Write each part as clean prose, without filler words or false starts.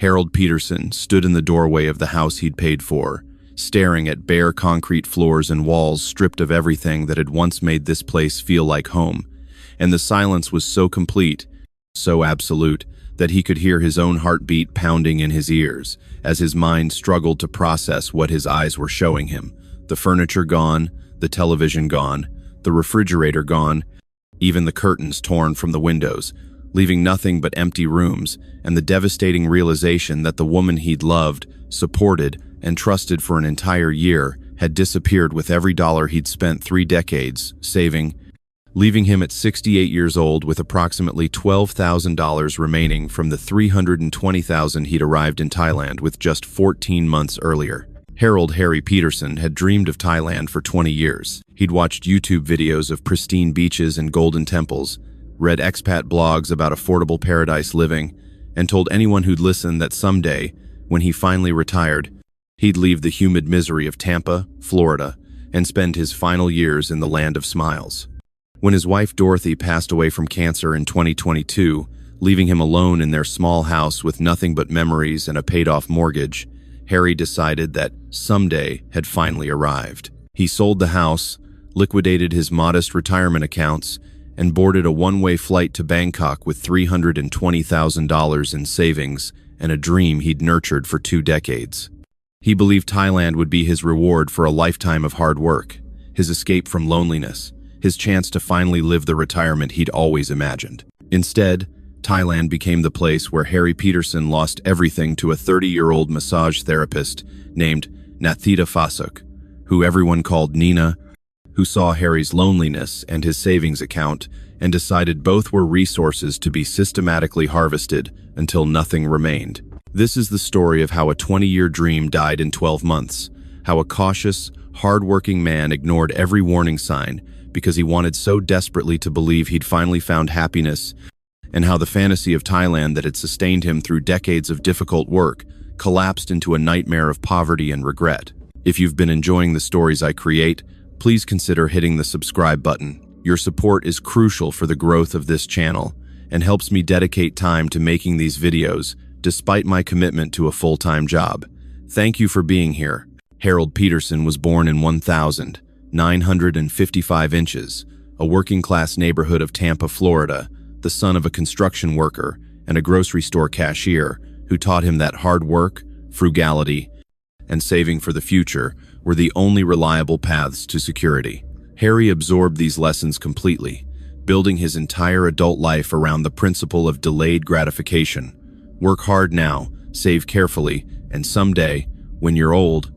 Harold Peterson stood in the doorway of the house he'd paid for, staring at bare concrete floors and walls stripped of everything that had once made this place feel like home. And the silence was so complete, so absolute, that he could hear his own heartbeat pounding in his ears as his mind struggled to process what his eyes were showing him. The furniture gone, the television gone, the refrigerator gone, even the curtains torn from the windows, leaving nothing but empty rooms, and the devastating realization that the woman he'd loved, supported, and trusted for an entire year had disappeared with every dollar he'd spent 3 decades saving, leaving him at 68 years old with approximately $12,000 remaining from the $320,000 he'd arrived in Thailand with just 14 months earlier. Harold "Harry" Peterson had dreamed of Thailand for 20 years. He'd watched YouTube videos of pristine beaches and golden temples, read expat blogs about affordable paradise living, and told anyone who'd listen that someday, when he finally retired, he'd leave the humid misery of Tampa, Florida, and spend his final years in the land of smiles. When his wife Dorothy passed away from cancer in 2022, leaving him alone in their small house with nothing but memories and a paid-off mortgage, Harry decided that someday had finally arrived. He sold the house, liquidated his modest retirement accounts, and boarded a one-way flight to Bangkok with $320,000 in savings and a dream he'd nurtured for 2 decades. He believed Thailand would be his reward for a lifetime of hard work, his escape from loneliness, his chance to finally live the retirement he'd always imagined. Instead, Thailand became the place where Harry Peterson lost everything to a 30-year-old massage therapist named Nathita Fasuk, who everyone called Nina, who saw Harry's loneliness and his savings account and decided both were resources to be systematically harvested until nothing remained. This is the story of how a 20-year dream died in 12 months, how a cautious, hard-working man ignored every warning sign because he wanted so desperately to believe he'd finally found happiness, and how the fantasy of Thailand that had sustained him through decades of difficult work collapsed into a nightmare of poverty and regret. If you've been enjoying the stories I create, please consider hitting the subscribe button. Your support is crucial for the growth of this channel and helps me dedicate time to making these videos despite my commitment to a full-time job. Thank you for being here. Harold Peterson was born in 1,955 inches, a working-class neighborhood of Tampa, Florida, the son of a construction worker and a grocery store cashier who taught him that hard work, frugality, and saving for the future were the only reliable paths to security. Harry absorbed these lessons completely, building his entire adult life around the principle of delayed gratification. Work hard now, save carefully, and someday, when you're old,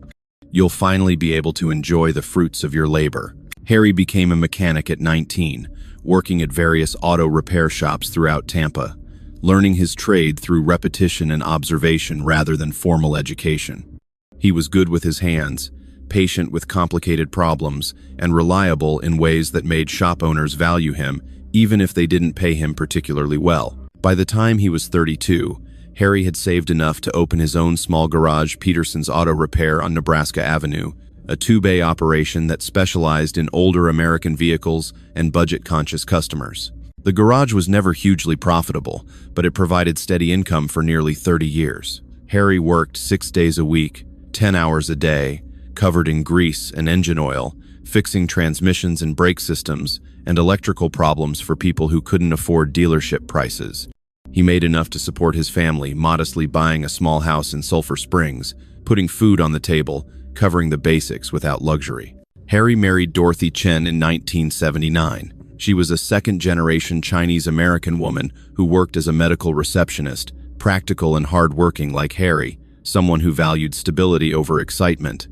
you'll finally be able to enjoy the fruits of your labor. Harry became a mechanic at 19, working at various auto repair shops throughout Tampa, learning his trade through repetition and observation rather than formal education. He was good with his hands, patient with complicated problems, and reliable in ways that made shop owners value him, even if they didn't pay him particularly well. By the time he was 32, Harry had saved enough to open his own small garage, Peterson's Auto Repair on Nebraska Avenue, a 2-bay operation that specialized in older American vehicles and budget-conscious customers. The garage was never hugely profitable, but it provided steady income for nearly 30 years. Harry worked 6 days a week, 10 hours a day, covered in grease and engine oil, fixing transmissions and brake systems, and electrical problems for people who couldn't afford dealership prices. He made enough to support his family, modestly buying a small house in Sulphur Springs, putting food on the table, covering the basics without luxury. Harry married Dorothy Chen in 1979. She was a second-generation Chinese-American woman who worked as a medical receptionist, practical and hard-working like Harry, someone who valued stability over excitement.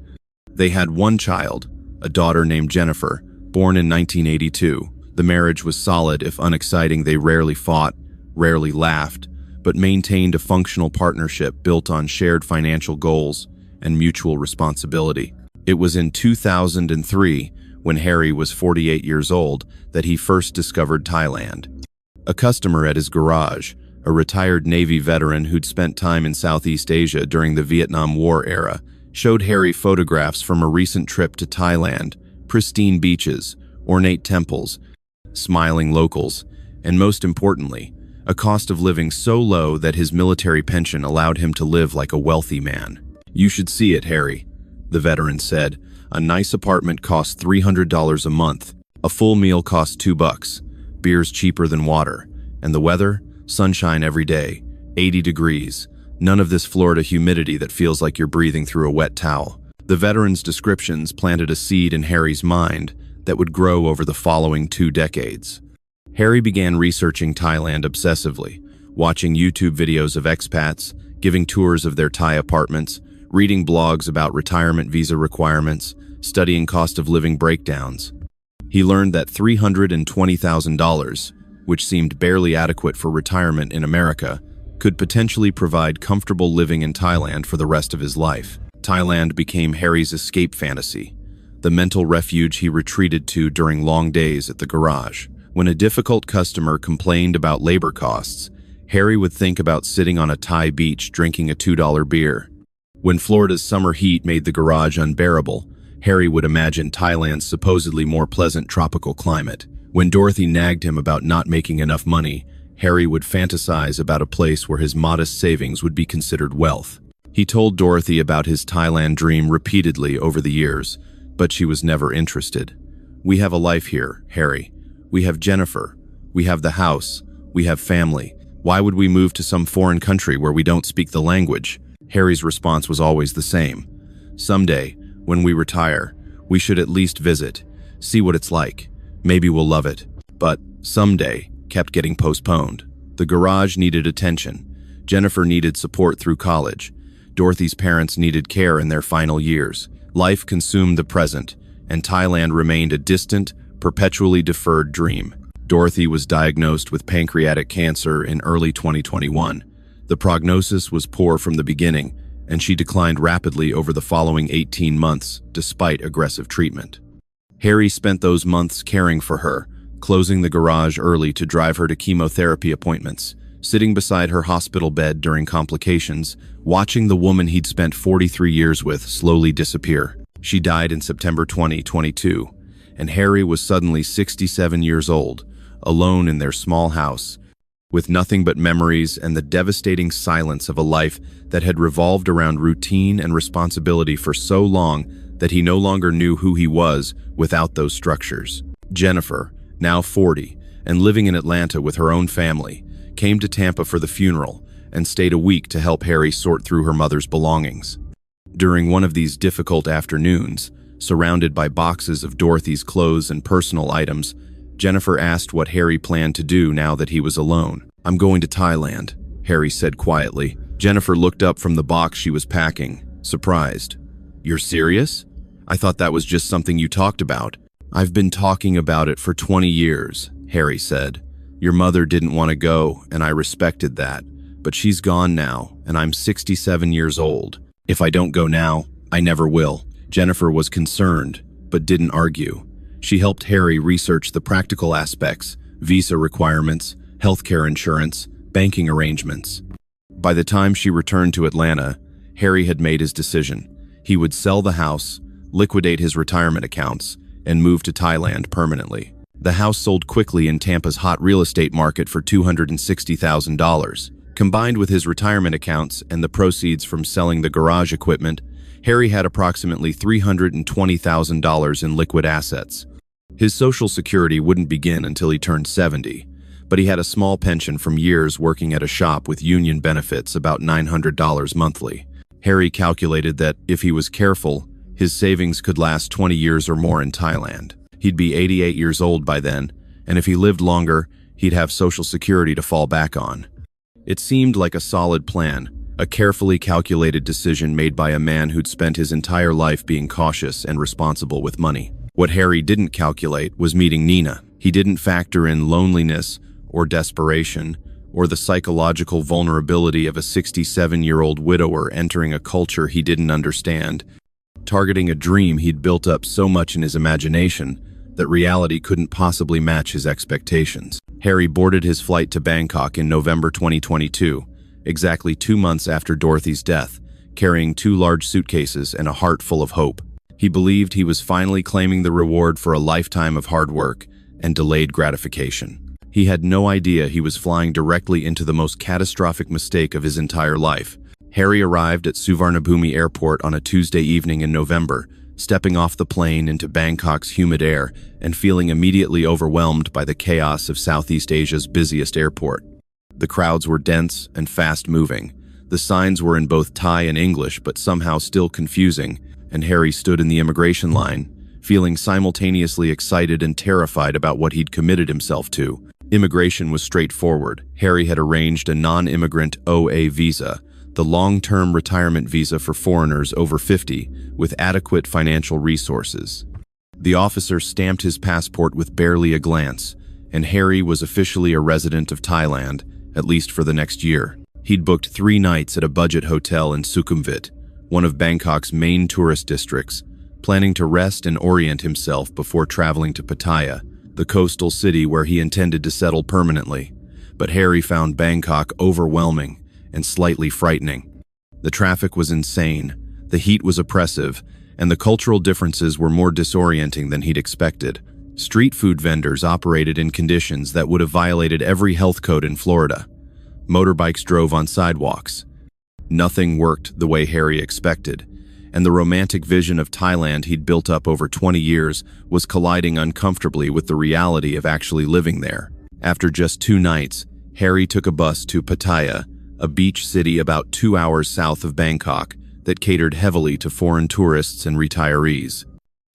They had one child, a daughter named Jennifer, born in 1982. The marriage was solid, if unexciting. They rarely fought, rarely laughed, but maintained a functional partnership built on shared financial goals and mutual responsibility. It was in 2003, when Harry was 48 years old, that he first discovered Thailand. A customer at his garage, a retired Navy veteran who'd spent time in Southeast Asia during the Vietnam War era, showed Harry photographs from a recent trip to Thailand: pristine beaches, ornate temples, smiling locals, and most importantly, a cost of living so low that his military pension allowed him to live like a wealthy man. "You should see it, Harry," the veteran said. "A nice apartment costs $300 a month. A full meal costs $2. Beer's cheaper than water. And the weather? Sunshine every day. 80 degrees. None of this Florida humidity that feels like you're breathing through a wet towel." The veteran's descriptions planted a seed in Harry's mind that would grow over the following 2 decades. Harry began researching Thailand obsessively, watching YouTube videos of expats, giving tours of their Thai apartments, reading blogs about retirement visa requirements, studying cost of living breakdowns. He learned that $320,000, which seemed barely adequate for retirement in America, could potentially provide comfortable living in Thailand for the rest of his life. Thailand became Harry's escape fantasy, the mental refuge he retreated to during long days at the garage. When a difficult customer complained about labor costs, Harry would think about sitting on a Thai beach drinking a $2 beer. When Florida's summer heat made the garage unbearable, Harry would imagine Thailand's supposedly more pleasant tropical climate. When Dorothy nagged him about not making enough money, Harry would fantasize about a place where his modest savings would be considered wealth. He told Dorothy about his Thailand dream repeatedly over the years, but she was never interested. "We have a life here, Harry. We have Jennifer. We have the house. We have family. Why would we move to some foreign country where we don't speak the language?" Harry's response was always the same. "Someday, when we retire, we should at least visit, see what it's like. Maybe we'll love it." But "someday" kept getting postponed. The garage needed attention. Jennifer needed support through college. Dorothy's parents needed care in their final years. Life consumed the present, and Thailand remained a distant, perpetually deferred dream. Dorothy was diagnosed with pancreatic cancer in early 2021. The prognosis was poor from the beginning, and she declined rapidly over the following 18 months, despite aggressive treatment. Harry spent those months caring for her, closing the garage early to drive her to chemotherapy appointments, sitting beside her hospital bed during complications, watching the woman he'd spent 43 years with slowly disappear. She died in September 2022, and Harry was suddenly 67 years old, alone in their small house, with nothing but memories and the devastating silence of a life that had revolved around routine and responsibility for so long that he no longer knew who he was without those structures. Jennifer, now 40, and living in Atlanta with her own family, came to Tampa for the funeral and stayed a week to help Harry sort through her mother's belongings. During one of these difficult afternoons, surrounded by boxes of Dorothy's clothes and personal items, Jennifer asked what Harry planned to do now that he was alone. "I'm going to Thailand," Harry said quietly. Jennifer looked up from the box she was packing, surprised. "You're serious? I thought that was just something you talked about." "I've been talking about it for 20 years, Harry said. "Your mother didn't want to go, and I respected that. But she's gone now, and I'm 67 years old. If I don't go now, I never will." Jennifer was concerned, but didn't argue. She helped Harry research the practical aspects, visa requirements, healthcare insurance, banking arrangements. By the time she returned to Atlanta, Harry had made his decision. He would sell the house, liquidate his retirement accounts, and move to Thailand permanently. The house sold quickly in Tampa's hot real estate market for $260,000. Combined with his retirement accounts and the proceeds from selling the garage equipment, Harry had approximately $320,000 in liquid assets. His Social Security wouldn't begin until he turned 70, but he had a small pension from years working at a shop with union benefits, about $900 monthly. Harry calculated that, if he was careful, his savings could last 20 years or more in Thailand. He'd be 88 years old by then, and if he lived longer, he'd have Social Security to fall back on. It seemed like a solid plan, a carefully calculated decision made by a man who'd spent his entire life being cautious and responsible with money. What Harry didn't calculate was meeting Nina. He didn't factor in loneliness or desperation, or the psychological vulnerability of a 67-year-old widower entering a culture he didn't understand, targeting a dream he'd built up so much in his imagination that reality couldn't possibly match his expectations. Harry boarded his flight to Bangkok in November 2022, exactly 2 months after Dorothy's death, carrying 2 large suitcases and a heart full of hope. He believed he was finally claiming the reward for a lifetime of hard work and delayed gratification. He had no idea he was flying directly into the most catastrophic mistake of his entire life. Harry arrived at Suvarnabhumi Airport on a Tuesday evening in November, stepping off the plane into Bangkok's humid air and feeling immediately overwhelmed by the chaos of Southeast Asia's busiest airport. The crowds were dense and fast-moving. The signs were in both Thai and English, but somehow still confusing, and Harry stood in the immigration line, feeling simultaneously excited and terrified about what he'd committed himself to. Immigration was straightforward. Harry had arranged a non-immigrant OA visa, the long-term retirement visa for foreigners over 50 with adequate financial resources. The officer stamped his passport with barely a glance, and Harry was officially a resident of Thailand, at least for the next year. He'd booked 3 nights at a budget hotel in Sukhumvit, one of Bangkok's main tourist districts, planning to rest and orient himself before traveling to Pattaya, the coastal city where he intended to settle permanently. But Harry found Bangkok overwhelming and slightly frightening. The traffic was insane, the heat was oppressive, and the cultural differences were more disorienting than he'd expected. Street food vendors operated in conditions that would have violated every health code in Florida. Motorbikes drove on sidewalks. Nothing worked the way Harry expected, and the romantic vision of Thailand he'd built up over 20 years was colliding uncomfortably with the reality of actually living there. After just 2 nights, Harry took a bus to Pattaya, a beach city about 2 hours south of Bangkok that catered heavily to foreign tourists and retirees.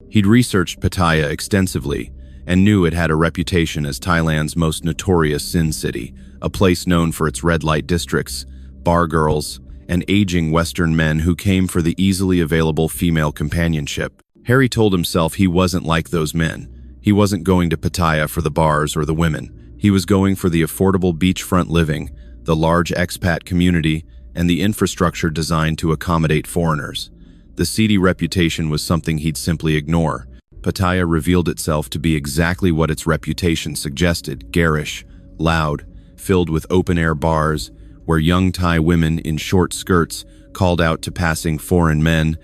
He'd researched Pattaya extensively and knew it had a reputation as Thailand's most notorious sin city, a place known for its red light districts, bar girls, and aging Western men who came for the easily available female companionship. Harry told himself he wasn't like those men. He wasn't going to Pattaya for the bars or the women. He was going for the affordable beachfront living, the large expat community, and the infrastructure designed to accommodate foreigners. The seedy reputation was something he'd simply ignore. Pattaya revealed itself to be exactly what its reputation suggested: garish, loud, filled with open-air bars, where young Thai women in short skirts called out to passing foreign men,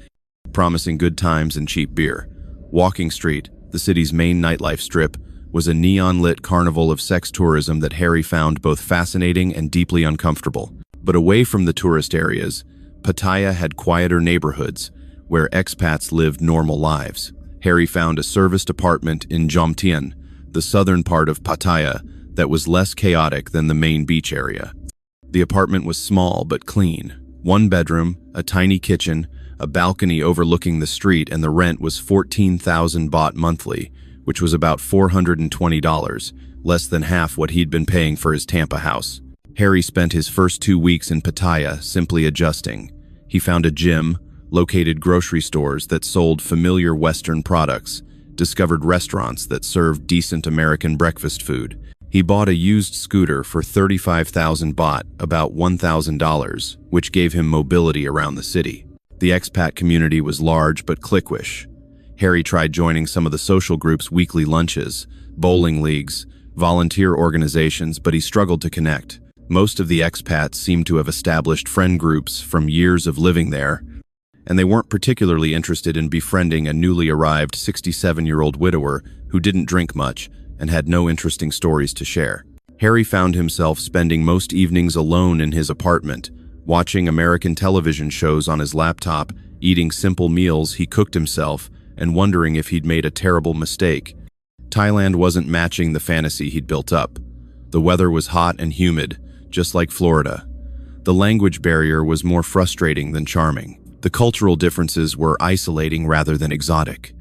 promising good times and cheap beer. Walking Street, the city's main nightlife strip, was a neon-lit carnival of sex tourism that Harry found both fascinating and deeply uncomfortable. But away from the tourist areas, Pattaya had quieter neighborhoods where expats lived normal lives. Harry found a serviced apartment in Jomtien, the southern part of Pattaya, that was less chaotic than the main beach area. The apartment was small but clean. 1 bedroom, a tiny kitchen, a balcony overlooking the street, and the rent was 14,000 baht monthly, which was about $420, less than half what he'd been paying for his Tampa house. Harry spent his first 2 weeks in Pattaya simply adjusting. He found a gym, located grocery stores that sold familiar Western products, discovered restaurants that served decent American breakfast food. He bought a used scooter for 35,000 baht, about $1,000, which gave him mobility around the city. The expat community was large but cliquish. Harry tried joining some of the social groups' weekly lunches, bowling leagues, volunteer organizations, but he struggled to connect. Most of the expats seemed to have established friend groups from years of living there, and they weren't particularly interested in befriending a newly arrived 67-year-old widower who didn't drink much and had no interesting stories to share. Harry found himself spending most evenings alone in his apartment, watching American television shows on his laptop, eating simple meals he cooked himself, and wondering if he'd made a terrible mistake. Thailand wasn't matching the fantasy he'd built up. The weather was hot and humid, just like Florida. The language barrier was more frustrating than charming. The cultural differences were isolating rather than exotic.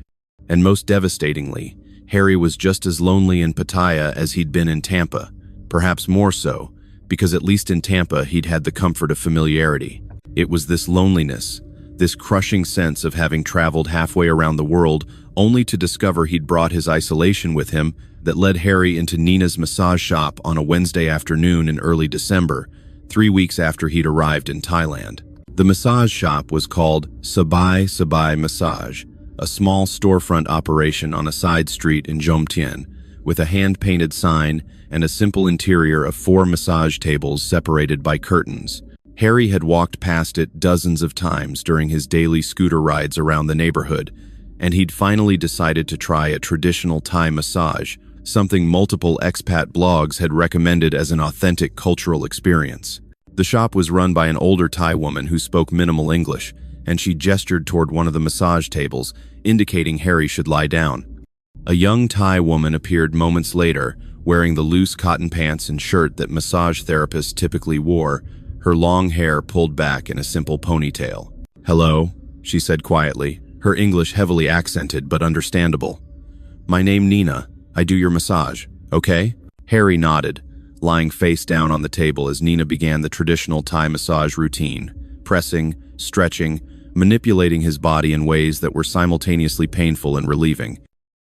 And most devastatingly, Harry was just as lonely in Pattaya as he'd been in Tampa, perhaps more so, because at least in Tampa he'd had the comfort of familiarity. It was this loneliness, this crushing sense of having traveled halfway around the world only to discover he'd brought his isolation with him, that led Harry into Nina's massage shop on a Wednesday afternoon in early December, 3 weeks after he'd arrived in Thailand. The massage shop was called Sabai Sabai Massage, a small storefront operation on a side street in Jomtien, with a hand-painted sign and a simple interior of 4 massage tables separated by curtains. Harry had walked past it dozens of times during his daily scooter rides around the neighborhood, and he'd finally decided to try a traditional Thai massage, something multiple expat blogs had recommended as an authentic cultural experience. The shop was run by an older Thai woman who spoke minimal English, and she gestured toward one of the massage tables, indicating Harry should lie down. A young Thai woman appeared moments later, wearing the loose cotton pants and shirt that massage therapists typically wore, her long hair pulled back in a simple ponytail. "Hello," she said quietly, her English heavily accented but understandable. "My name Nina. I do your massage, okay?" Harry nodded, lying face down on the table as Nina began the traditional Thai massage routine, pressing, stretching, manipulating his body in ways that were simultaneously painful and relieving.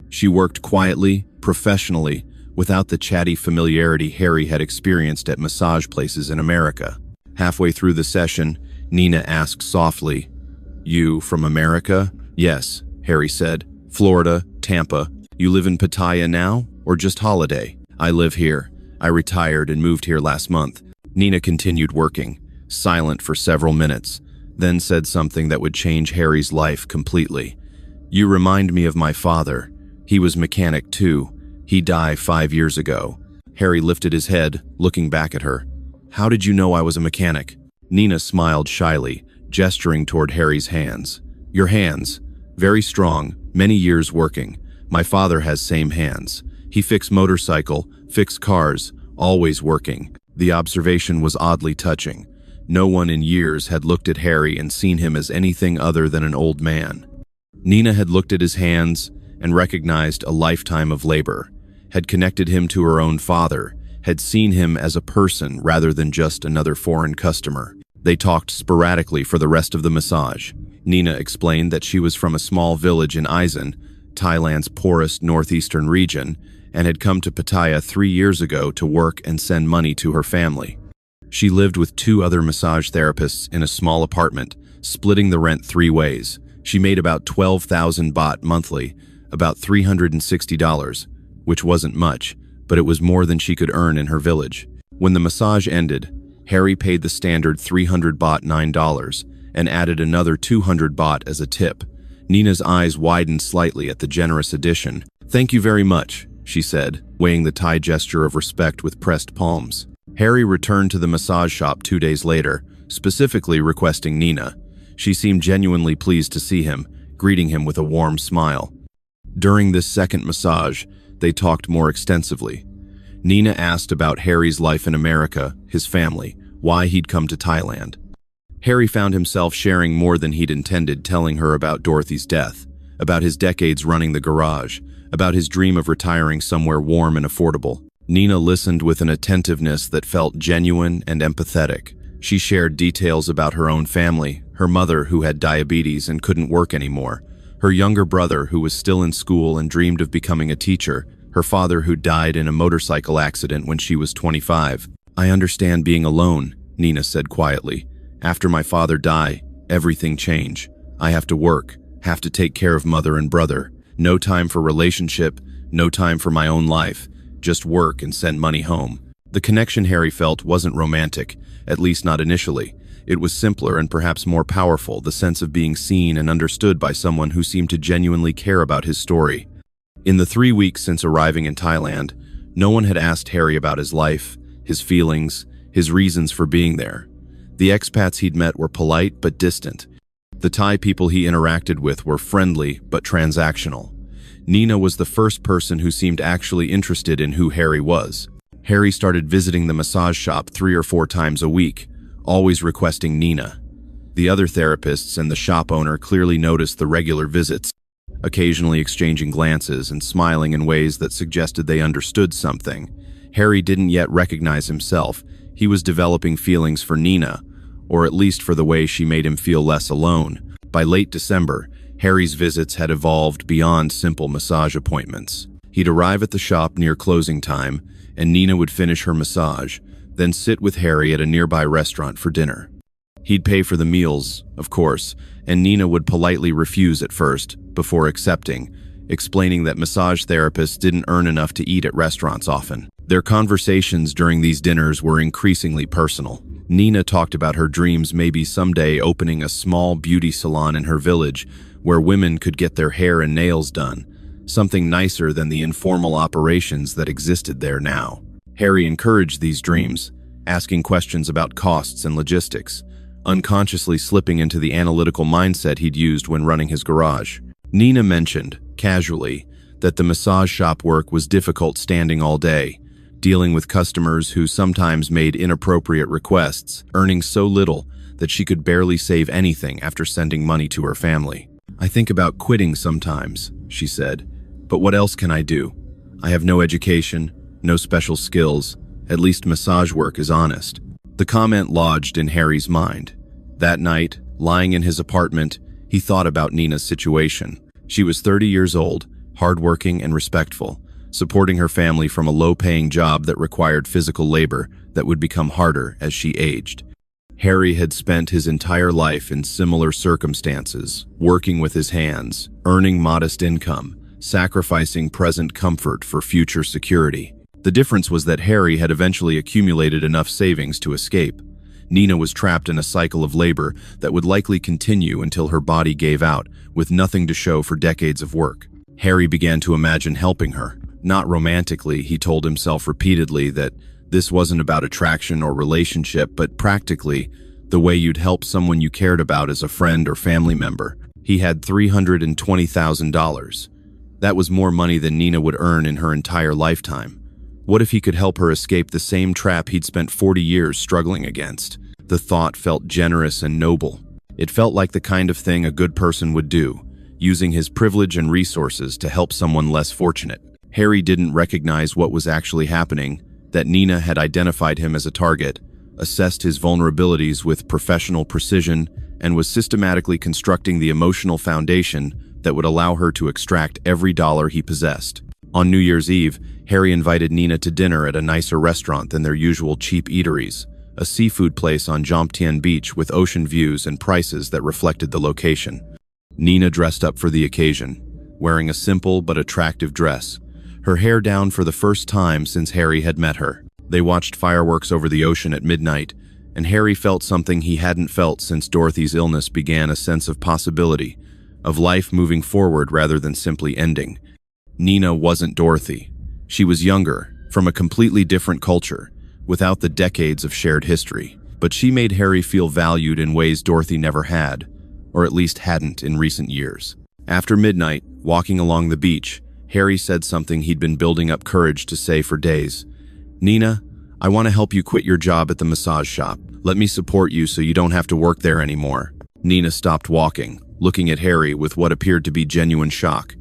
She worked quietly, professionally, without the chatty familiarity Harry had experienced at massage places in America. Halfway through the session, Nina asked softly, "You from America?" "Yes," Harry said. "Florida, Tampa. You live in Pattaya now, or just holiday?" "I live here. I retired and moved here last month." Nina continued working, silent for several minutes, then said something that would change Harry's life completely. "You remind me of my father. He was mechanic too. He died 5 years ago." Harry lifted his head, looking back at her. "How did you know I was a mechanic?" Nina smiled shyly, gesturing toward Harry's hands. "Your hands. Very strong, many years working. My father has same hands. He fixed motorcycle, fixed cars, always working." The observation was oddly touching. No one in years had looked at Harry and seen him as anything other than an old man. Nina had looked at his hands and recognized a lifetime of labor, had connected him to her own father, had seen him as a person rather than just another foreign customer. They talked sporadically for the rest of the massage. Nina explained that she was from a small village in Isan, Thailand's poorest northeastern region, and had come to Pattaya 3 years ago to work and send money to her family. She lived with 2 other massage therapists in a small apartment, splitting the rent 3 ways. She made about 12,000 baht monthly, about $360, which wasn't much, but it was more than she could earn in her village. When the massage ended, Harry paid the standard 300 baht $9 and added another 200 baht as a tip. Nina's eyes widened slightly at the generous addition. "Thank you very much," she said, weighing the Thai gesture of respect with pressed palms. Harry returned to the massage shop 2 days later, specifically requesting Nina. She seemed genuinely pleased to see him, greeting him with a warm smile. During this second massage, they talked more extensively. Nina asked about Harry's life in America, his family, why he'd come to Thailand. Harry found himself sharing more than he'd intended, telling her about Dorothy's death, about his decades running the garage, about his dream of retiring somewhere warm and affordable. Nina listened with an attentiveness that felt genuine and empathetic. She shared details about her own family, her mother who had diabetes and couldn't work anymore, her younger brother who was still in school and dreamed of becoming a teacher, her father who died in a motorcycle accident when she was 25. "I understand being alone," Nina said quietly. "After my father died, everything changed. I have to work, have to take care of mother and brother. No time for relationship, no time for my own life. Just work and send money home." The connection Harry felt wasn't romantic, at least not initially. It was simpler and perhaps more powerful, the sense of being seen and understood by someone who seemed to genuinely care about his story. In the 3 weeks since arriving in Thailand, no one had asked Harry about his life, his feelings, his reasons for being there. The expats he'd met were polite but distant. The Thai people he interacted with were friendly but transactional. Nina was the first person who seemed actually interested in who Harry was. Harry started visiting the massage shop 3 or 4 times a week, always requesting Nina. The other therapists and the shop owner clearly noticed the regular visits, occasionally exchanging glances and smiling in ways that suggested they understood something. Harry didn't yet recognize himself. He was developing feelings for Nina, or at least for the way she made him feel less alone. By late December, Harry's visits had evolved beyond simple massage appointments. He'd arrive at the shop near closing time, and Nina would finish her massage, then sit with Harry at a nearby restaurant for dinner. He'd pay for the meals, of course, and Nina would politely refuse at first, before accepting, explaining that massage therapists didn't earn enough to eat at restaurants often. Their conversations during these dinners were increasingly personal. Nina talked about her dreams maybe someday opening a small beauty salon in her village where women could get their hair and nails done, something nicer than the informal operations that existed there now. Harry encouraged these dreams, asking questions about costs and logistics, unconsciously slipping into the analytical mindset he'd used when running his garage. Nina mentioned, casually, that the massage shop work was difficult standing all day, dealing with customers who sometimes made inappropriate requests, earning so little that she could barely save anything after sending money to her family. "I think about quitting sometimes," she said, "but what else can I do? I have no education, no special skills. At least massage work is honest." The comment lodged in Harry's mind. That night, lying in his apartment, he thought about Nina's situation. She was 30 years old, hardworking and respectful, supporting her family from a low-paying job that required physical labor that would become harder as she aged. Harry had spent his entire life in similar circumstances, working with his hands, earning modest income, sacrificing present comfort for future security. The difference was that Harry had eventually accumulated enough savings to escape. Nina was trapped in a cycle of labor that would likely continue until her body gave out, with nothing to show for decades of work. Harry began to imagine helping her. Not romantically, he told himself repeatedly that this wasn't about attraction or relationship, but practically, the way you'd help someone you cared about as a friend or family member. He had $320,000. That was more money than Nina would earn in her entire lifetime. What if he could help her escape the same trap he'd spent 40 years struggling against? The thought felt generous and noble. It felt like the kind of thing a good person would do, using his privilege and resources to help someone less fortunate. Harry didn't recognize what was actually happening, that Nina had identified him as a target, assessed his vulnerabilities with professional precision, and was systematically constructing the emotional foundation that would allow her to extract every dollar he possessed. On New Year's Eve, Harry invited Nina to dinner at a nicer restaurant than their usual cheap eateries, a seafood place on Jomtien Beach with ocean views and prices that reflected the location. Nina dressed up for the occasion, wearing a simple but attractive dress, her hair down for the first time since Harry had met her. They watched fireworks over the ocean at midnight, and Harry felt something he hadn't felt since Dorothy's illness began, a sense of possibility, of life moving forward rather than simply ending. Nina wasn't Dorothy. She was younger, from a completely different culture, without the decades of shared history. But she made Harry feel valued in ways Dorothy never had, or at least hadn't in recent years. After midnight, walking along the beach, Harry said something he'd been building up courage to say for days. "Nina, I want to help you quit your job at the massage shop. Let me support you so you don't have to work there anymore." Nina stopped walking, looking at Harry with what appeared to be genuine shock.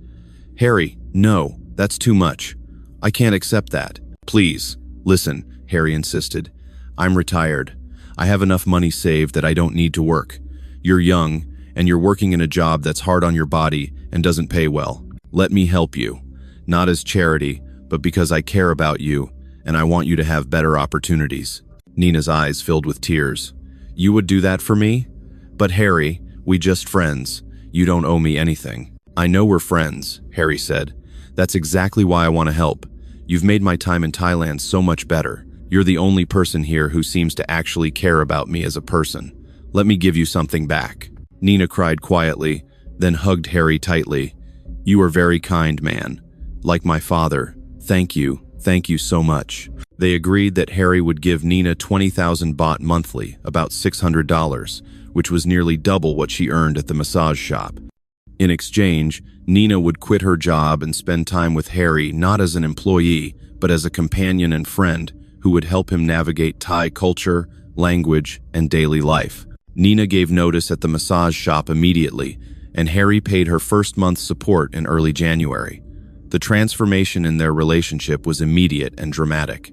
"Harry, no, that's too much. I can't accept that. Please, listen," Harry insisted. "I'm retired. I have enough money saved that I don't need to work. You're young, and you're working in a job that's hard on your body and doesn't pay well. Let me help you, not as charity, but because I care about you, and I want you to have better opportunities." Nina's eyes filled with tears. "You would do that for me? But Harry, we just friends. You don't owe me anything." "I know we're friends," Harry said. "That's exactly why I want to help. You've made my time in Thailand so much better. You're the only person here who seems to actually care about me as a person. Let me give you something back." Nina cried quietly, then hugged Harry tightly. "You are very kind, man. Like my father. Thank you so much." They agreed that Harry would give Nina 20,000 baht monthly, about $600, which was nearly double what she earned at the massage shop. In exchange, Nina would quit her job and spend time with Harry not as an employee, but as a companion and friend who would help him navigate Thai culture, language, and daily life. Nina gave notice at the massage shop immediately, and Harry paid her first month's support in early January. The transformation in their relationship was immediate and dramatic.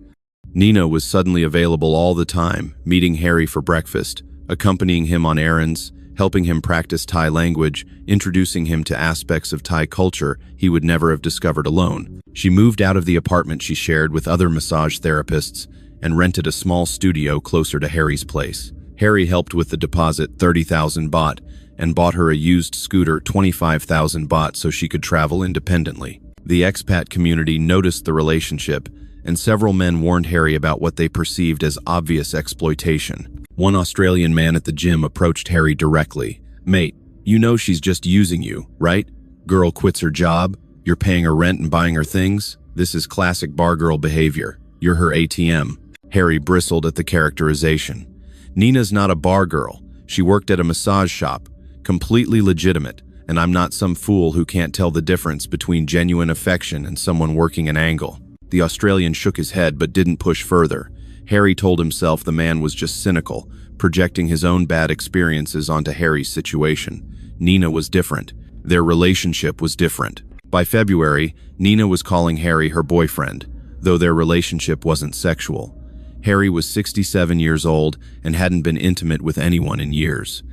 Nina was suddenly available all the time, meeting Harry for breakfast, accompanying him on errands, helping him practice Thai language, introducing him to aspects of Thai culture he would never have discovered alone. She moved out of the apartment she shared with other massage therapists and rented a small studio closer to Harry's place. Harry helped with the deposit, 30,000 baht, and bought her a used scooter, 25,000 baht, so she could travel independently. The expat community noticed the relationship, and several men warned Harry about what they perceived as obvious exploitation. One Australian man at the gym approached Harry directly. "Mate, you know she's just using you, right? Girl quits her job, You're paying her rent and buying her things? This is classic bar girl behavior. You're her ATM. Harry bristled at the characterization. Nina's not a bar girl. She worked at a massage shop. Completely legitimate, and I'm not some fool who can't tell the difference between genuine affection and someone working an angle. The Australian shook his head but didn't push further. Harry told himself the man was just cynical, projecting his own bad experiences onto Harry's situation. Nina was different. Their relationship was different. By February, Nina was calling Harry her boyfriend, though their relationship wasn't sexual. Harry was 67 years old and hadn't been intimate with anyone in years.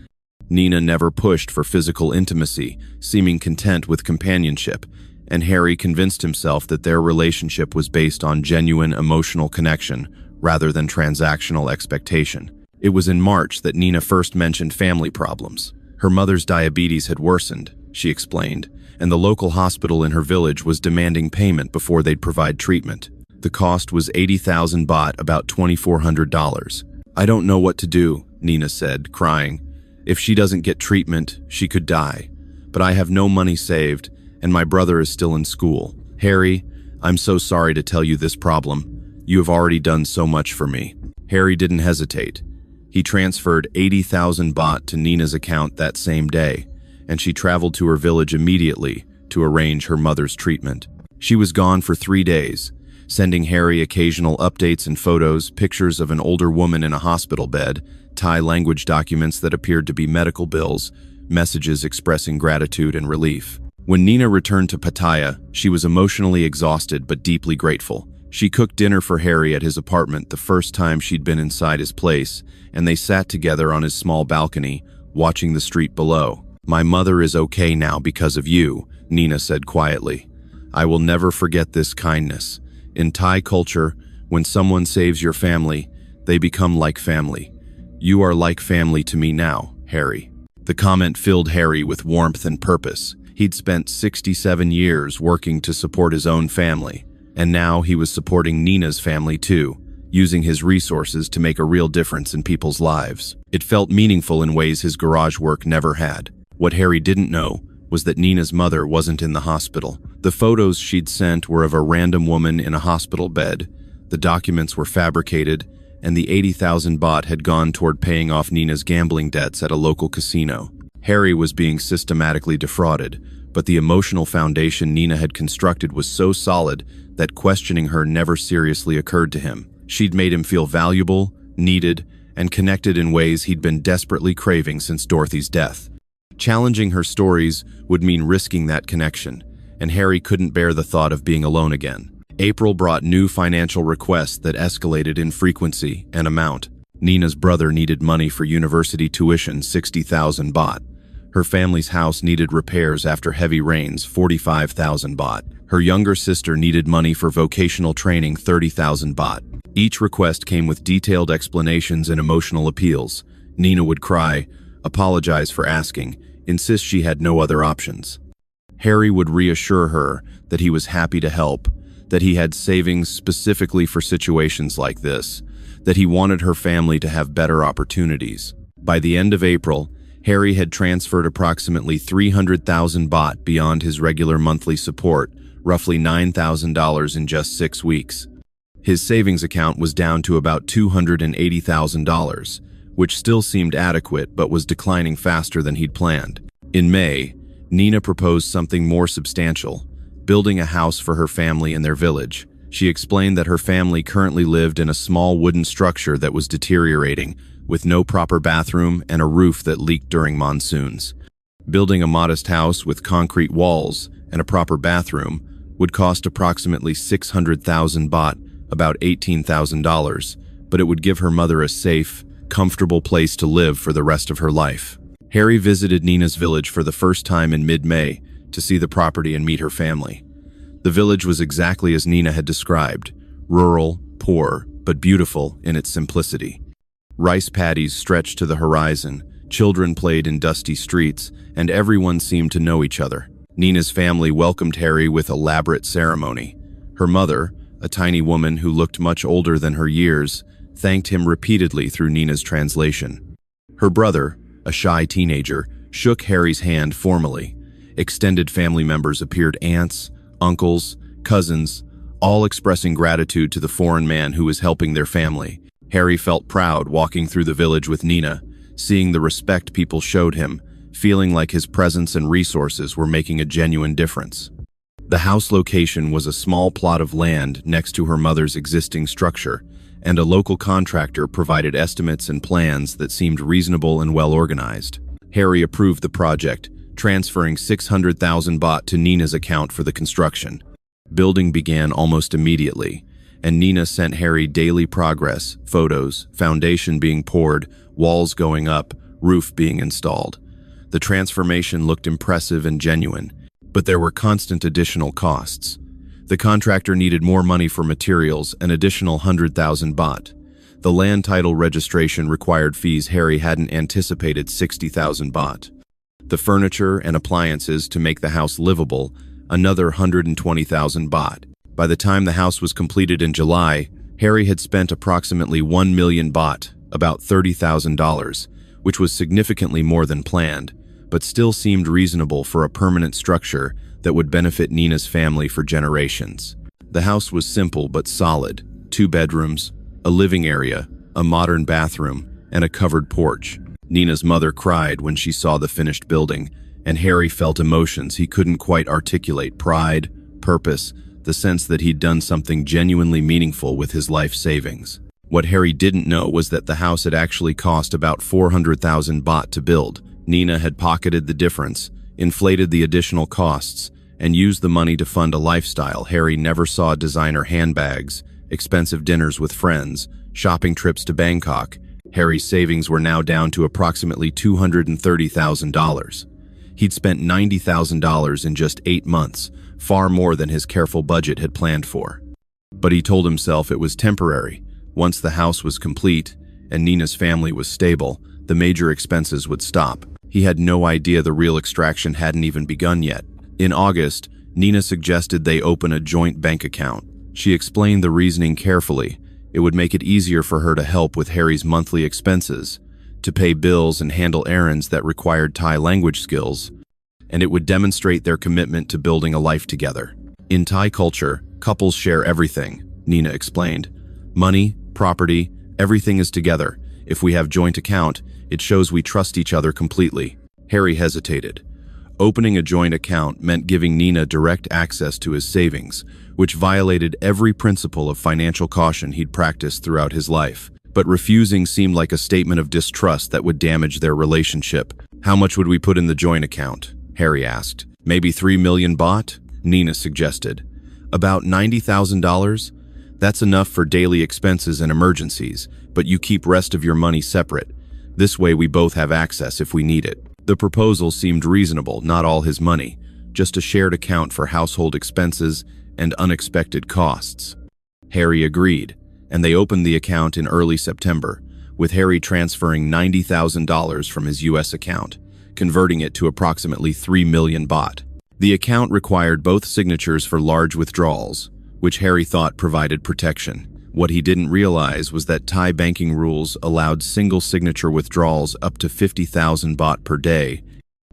Nina never pushed for physical intimacy, seeming content with companionship, and Harry convinced himself that their relationship was based on genuine emotional connection rather than transactional expectation. It was in March that Nina first mentioned family problems. Her mother's diabetes had worsened, she explained, and the local hospital in her village was demanding payment before they'd provide treatment. The cost was 80,000 baht, about $2,400. I don't know what to do, Nina said, crying. If she doesn't get treatment, she could die. But I have no money saved, and my brother is still in school. Harry, I'm so sorry to tell you this problem. You have already done so much for me. Harry didn't hesitate. He transferred 80,000 baht to Nina's account that same day, and she traveled to her village immediately to arrange her mother's treatment. She was gone for 3 days, sending Harry occasional updates and photos, pictures of an older woman in a hospital bed, Thai language documents that appeared to be medical bills, messages expressing gratitude and relief. When Nina returned to Pattaya, she was emotionally exhausted but deeply grateful. She cooked dinner for Harry at his apartment the first time she'd been inside his place, and they sat together on his small balcony, watching the street below. My mother is okay now because of you, Nina said quietly. I will never forget this kindness. In Thai culture, when someone saves your family, they become like family. You are like family to me now, Harry. The comment filled Harry with warmth and purpose. He'd spent 67 years working to support his own family, and now he was supporting Nina's family too, using his resources to make a real difference in people's lives. It felt meaningful in ways his garage work never had. What Harry didn't know was that Nina's mother wasn't in the hospital. The photos she'd sent were of a random woman in a hospital bed. The documents were fabricated, and the 80,000 baht had gone toward paying off Nina's gambling debts at a local casino. Harry was being systematically defrauded, but the emotional foundation Nina had constructed was so solid that questioning her never seriously occurred to him. She'd made him feel valuable, needed, and connected in ways he'd been desperately craving since Dorothy's death. Challenging her stories would mean risking that connection, and Harry couldn't bear the thought of being alone again. April brought new financial requests that escalated in frequency and amount. Nina's brother needed money for university tuition, 60,000 baht. Her family's house needed repairs after heavy rains, 45,000 baht. Her younger sister needed money for vocational training, 30,000 baht. Each request came with detailed explanations and emotional appeals. Nina would cry, apologize for asking, insist she had no other options. Harry would reassure her that he was happy to help, that he had savings specifically for situations like this, that he wanted her family to have better opportunities. By the end of April, Harry had transferred approximately 300,000 baht beyond his regular monthly support, roughly $9,000 in just 6 weeks. His savings account was down to about $280,000, which still seemed adequate but was declining faster than he'd planned. In May, Nina proposed something more substantial, building a house for her family in their village. She explained that her family currently lived in a small wooden structure that was deteriorating, with no proper bathroom and a roof that leaked during monsoons. Building a modest house with concrete walls and a proper bathroom would cost approximately 600,000 baht, about $18,000, but it would give her mother a safe, comfortable place to live for the rest of her life. Harry visited Nina's village for the first time in mid-May to see the property and meet her family. The village was exactly as Nina had described, rural, poor, but beautiful in its simplicity. Rice paddies stretched to the horizon, children played in dusty streets, and everyone seemed to know each other. Nina's family welcomed Harry with elaborate ceremony. Her mother, a tiny woman who looked much older than her years, thanked him repeatedly through Nina's translation. Her brother, a shy teenager, shook Harry's hand formally. Extended family members appeared: aunts, uncles, cousins, all expressing gratitude to the foreign man who was helping their family. Harry felt proud walking through the village with Nina, seeing the respect people showed him, feeling like his presence and resources were making a genuine difference. The house location was a small plot of land next to her mother's existing structure, and a local contractor provided estimates and plans that seemed reasonable and well organized. Harry approved the project, transferring 600,000 baht to Nina's account for the construction. Building began almost immediately, and Nina sent Harry daily progress, photos, foundation being poured, walls going up, roof being installed. The transformation looked impressive and genuine, but there were constant additional costs. The contractor needed more money for materials, an additional 100,000 baht. The land title registration required fees Harry hadn't anticipated, 60,000 baht. The furniture and appliances to make the house livable, another 120,000 baht. By the time the house was completed in July, Harry had spent approximately 1 million baht, about $30,000, which was significantly more than planned, but still seemed reasonable for a permanent structure that would benefit Nina's family for generations. The house was simple but solid: 2 bedrooms, a living area, a modern bathroom, and a covered porch. Nina's mother cried when she saw the finished building, and Harry felt emotions he couldn't quite articulate: pride, purpose, the sense that he'd done something genuinely meaningful with his life savings. What Harry didn't know was that the house had actually cost about 400,000 baht to build. Nina had pocketed the difference, inflated the additional costs, and used the money to fund a lifestyle Harry never saw: designer handbags, expensive dinners with friends, shopping trips to Bangkok. Harry's savings were now down to approximately $230,000. He'd spent $90,000 in just 8 months, far more than his careful budget had planned for. But he told himself it was temporary. Once the house was complete and Nina's family was stable, the major expenses would stop. He had no idea the real extraction hadn't even begun yet. In August, Nina suggested they open a joint bank account. She explained the reasoning carefully. It would make it easier for her to help with Harry's monthly expenses, to pay bills and handle errands that required Thai language skills, and it would demonstrate their commitment to building a life together. In Thai culture, couples share everything, Nina explained. Money, property, everything is together. If we have joint account, it shows we trust each other completely. Harry hesitated. Opening a joint account meant giving Nina direct access to his savings, which violated every principle of financial caution he'd practiced throughout his life. But refusing seemed like a statement of distrust that would damage their relationship. How much would we put in the joint account? Harry asked. Maybe 3 million baht? Nina suggested. About $90,000? That's enough for daily expenses and emergencies, but you keep rest of your money separate. This way we both have access if we need it. The proposal seemed reasonable, not all his money, just a shared account for household expenses and unexpected costs. Harry agreed, and they opened the account in early September, with Harry transferring $90,000 from his US account, converting it to approximately 3 million baht. The account required both signatures for large withdrawals, which Harry thought provided protection. What he didn't realize was that Thai banking rules allowed single-signature withdrawals up to 50,000 baht per day,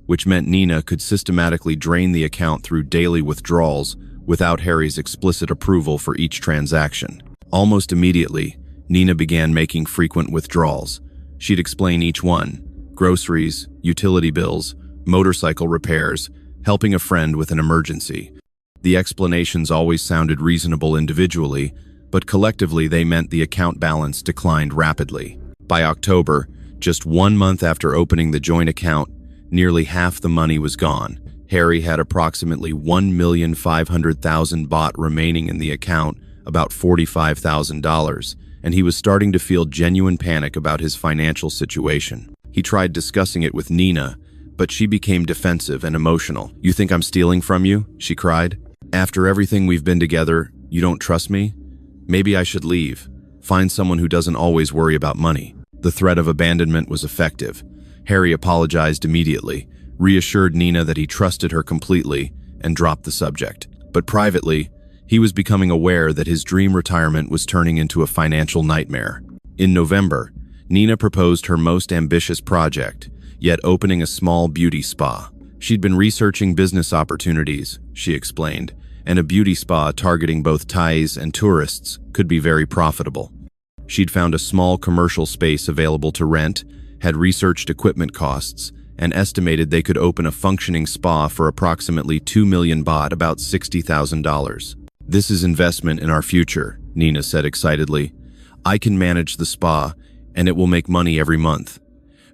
which meant Nina could systematically drain the account through daily withdrawals without Harry's explicit approval for each transaction. Almost immediately, Nina began making frequent withdrawals. She'd explain each one: groceries, utility bills, motorcycle repairs, helping a friend with an emergency. The explanations always sounded reasonable individually, but collectively they meant the account balance declined rapidly. By October, just 1 month after opening the joint account, nearly half the money was gone. Harry had approximately 1,500,000 baht remaining in the account, about $45,000, and he was starting to feel genuine panic about his financial situation. He tried discussing it with Nina, but she became defensive and emotional. "You think I'm stealing from you?" she cried. "After everything we've been together, you don't trust me? Maybe I should leave. Find someone who doesn't always worry about money." The threat of abandonment was effective. Harry apologized immediately, reassured Nina that he trusted her completely, and dropped the subject. But privately, he was becoming aware that his dream retirement was turning into a financial nightmare. In November, Nina proposed her most ambitious project, yet opening a small beauty spa. She'd been researching business opportunities, she explained, and a beauty spa targeting both Thais and tourists could be very profitable. She'd found a small commercial space available to rent, had researched equipment costs, and estimated they could open a functioning spa for approximately 2 million baht, about $60,000. "This is investment in our future," Nina said excitedly. "I can manage the spa, and it will make money every month.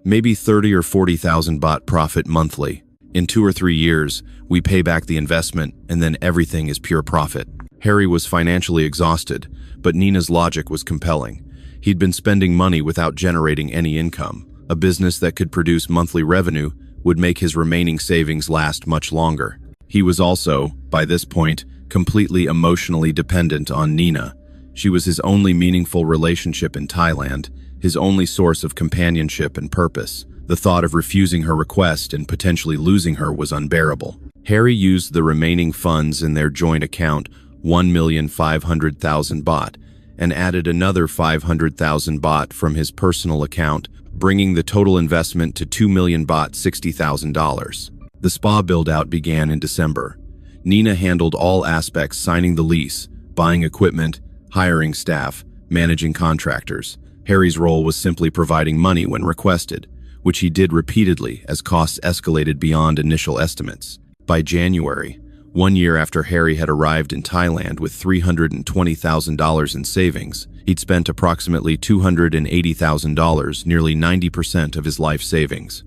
Maybe 30 or 40,000 baht profit monthly. In 2 or 3 years, we pay back the investment, and then everything is pure profit." Harry was financially exhausted, but Nina's logic was compelling. He'd been spending money without generating any income. A business that could produce monthly revenue would make his remaining savings last much longer. He was also, by this point, completely emotionally dependent on Nina. She was his only meaningful relationship in Thailand, his only source of companionship and purpose. The thought of refusing her request and potentially losing her was unbearable. Harry used the remaining funds in their joint account, 1,500,000 baht, and added another 500,000 baht from his personal account, bringing the total investment to 2 million baht, $60,000. The spa build-out began in December. Nina handled all aspects, signing the lease, buying equipment, hiring staff, managing contractors. Harry's role was simply providing money when requested, which he did repeatedly as costs escalated beyond initial estimates. By January, 1 year after Harry had arrived in Thailand with $320,000 in savings, he'd spent approximately $280,000, nearly 90% of his life savings.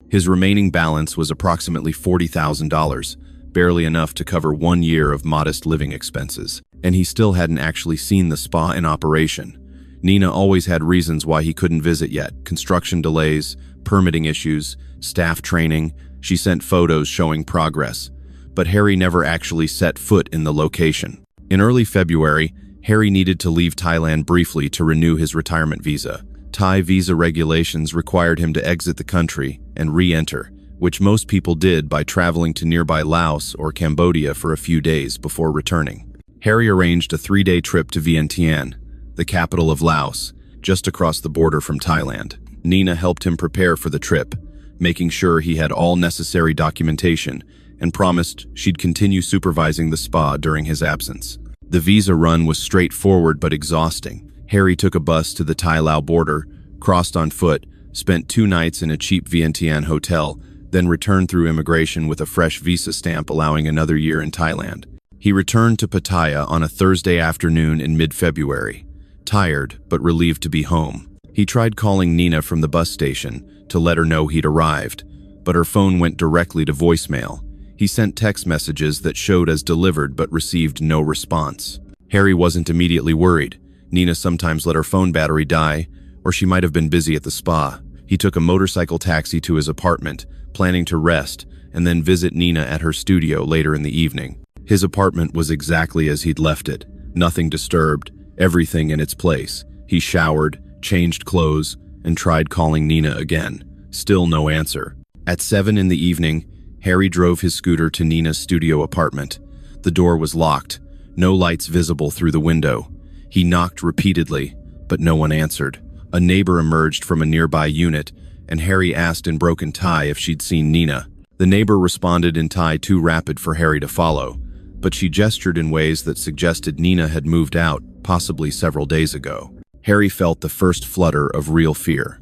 His remaining balance was approximately $40,000, barely enough to cover 1 year of modest living expenses, and he still hadn't actually seen the spa in operation. Nina always had reasons why he couldn't visit yet: construction delays, permitting issues, staff training. She sent photos showing progress, but Harry never actually set foot in the location. In early February, Harry needed to leave Thailand briefly to renew his retirement visa. Thai visa regulations required him to exit the country and re-enter, which most people did by traveling to nearby Laos or Cambodia for a few days before returning. Harry arranged a 3-day trip to Vientiane, the capital of Laos, just across the border from Thailand. Nina helped him prepare for the trip, making sure he had all necessary documentation, and promised she'd continue supervising the spa during his absence. The visa run was straightforward but exhausting. Harry took a bus to the Thai-Lao border, crossed on foot, spent 2 nights in a cheap Vientiane hotel, then returned through immigration with a fresh visa stamp allowing another year in Thailand. He returned to Pattaya on a Thursday afternoon in mid-February, tired but relieved to be home. He tried calling Nina from the bus station to let her know he'd arrived, but her phone went directly to voicemail. He sent text messages that showed as delivered but received no response. Harry wasn't immediately worried. Nina sometimes let her phone battery die, or she might have been busy at the spa. He took a motorcycle taxi to his apartment, planning to rest and then visit Nina at her studio later in the evening. His apartment was exactly as he'd left it. Nothing disturbed, everything in its place. He showered, changed clothes, and tried calling Nina again. Still no answer. At 7 in the evening, Harry drove his scooter to Nina's studio apartment. The door was locked, no lights visible through the window. He knocked repeatedly, but no one answered. A neighbor emerged from a nearby unit, and Harry asked in broken Thai if she'd seen Nina. The neighbor responded in Thai too rapid for Harry to follow, but she gestured in ways that suggested Nina had moved out, possibly several days ago. Harry felt the first flutter of real fear.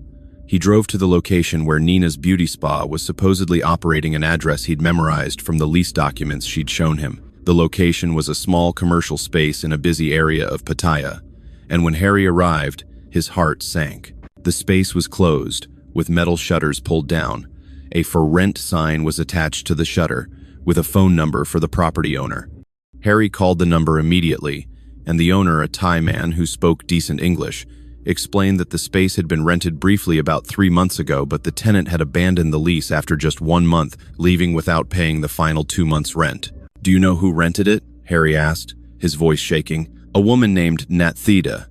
He drove to the location where Nina's beauty spa was supposedly operating, an address he'd memorized from the lease documents she'd shown him. The location was a small commercial space in a busy area of Pattaya, and when Harry arrived, his heart sank. The space was closed, with metal shutters pulled down. A "for rent" sign was attached to the shutter, with a phone number for the property owner. Harry called the number immediately, and the owner, a Thai man who spoke decent English, explained that the space had been rented briefly about 3 months ago, but the tenant had abandoned the lease after just 1 month, leaving without paying the final 2 months' rent. "Do you know who rented it?" Harry asked, his voice shaking. "A woman named Nat Theda.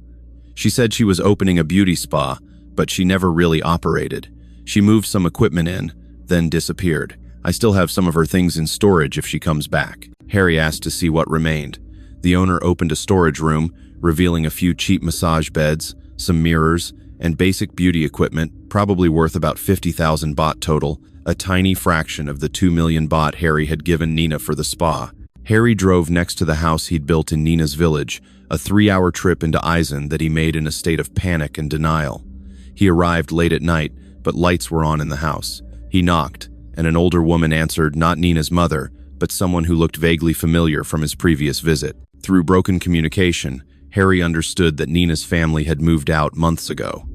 She said she was opening a beauty spa, but she never really operated. She moved some equipment in, then disappeared. I still have some of her things in storage if she comes back." Harry asked to see what remained. The owner opened a storage room, revealing a few cheap massage beds, some mirrors, and basic beauty equipment, probably worth about 50,000 baht total, a tiny fraction of the 2 million baht Harry had given Nina for the spa. Harry drove next to the house he'd built in Nina's village, a 3-hour trip into Eisen that he made in a state of panic and denial. He arrived late at night, but lights were on in the house. He knocked, and an older woman answered, not Nina's mother, but someone who looked vaguely familiar from his previous visit. Through broken communication, Harry understood that Nina's family had moved out months ago.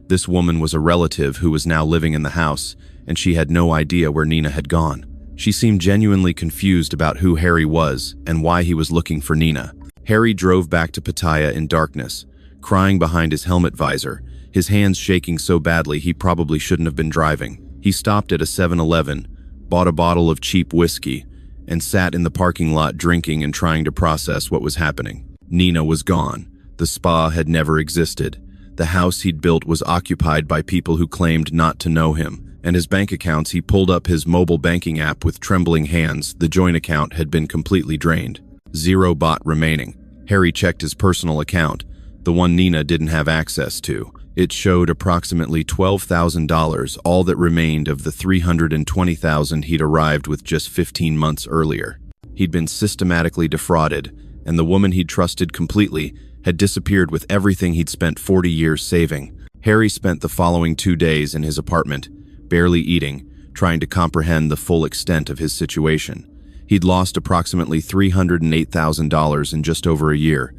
This woman was a relative who was now living in the house, and she had no idea where Nina had gone. She seemed genuinely confused about who Harry was and why he was looking for Nina. Harry drove back to Pattaya in darkness, crying behind his helmet visor, his hands shaking so badly he probably shouldn't have been driving. He stopped at a 7-Eleven, bought a bottle of cheap whiskey, and sat in the parking lot drinking and trying to process what was happening. Nina was gone. The spa had never existed. The house he'd built was occupied by people who claimed not to know him, and his bank accounts, he pulled up his mobile banking app with trembling hands. The joint account had been completely drained. 0 baht remaining. Harry checked his personal account, the one Nina didn't have access to. It showed approximately $12,000, all that remained of the $320,000 he'd arrived with just 15 months earlier. He'd been systematically defrauded, and the woman he'd trusted completely had disappeared with everything he'd spent 40 years saving. Harry spent the following 2 days in his apartment, barely eating, trying to comprehend the full extent of his situation. He'd lost approximately $308,000 in just over a year.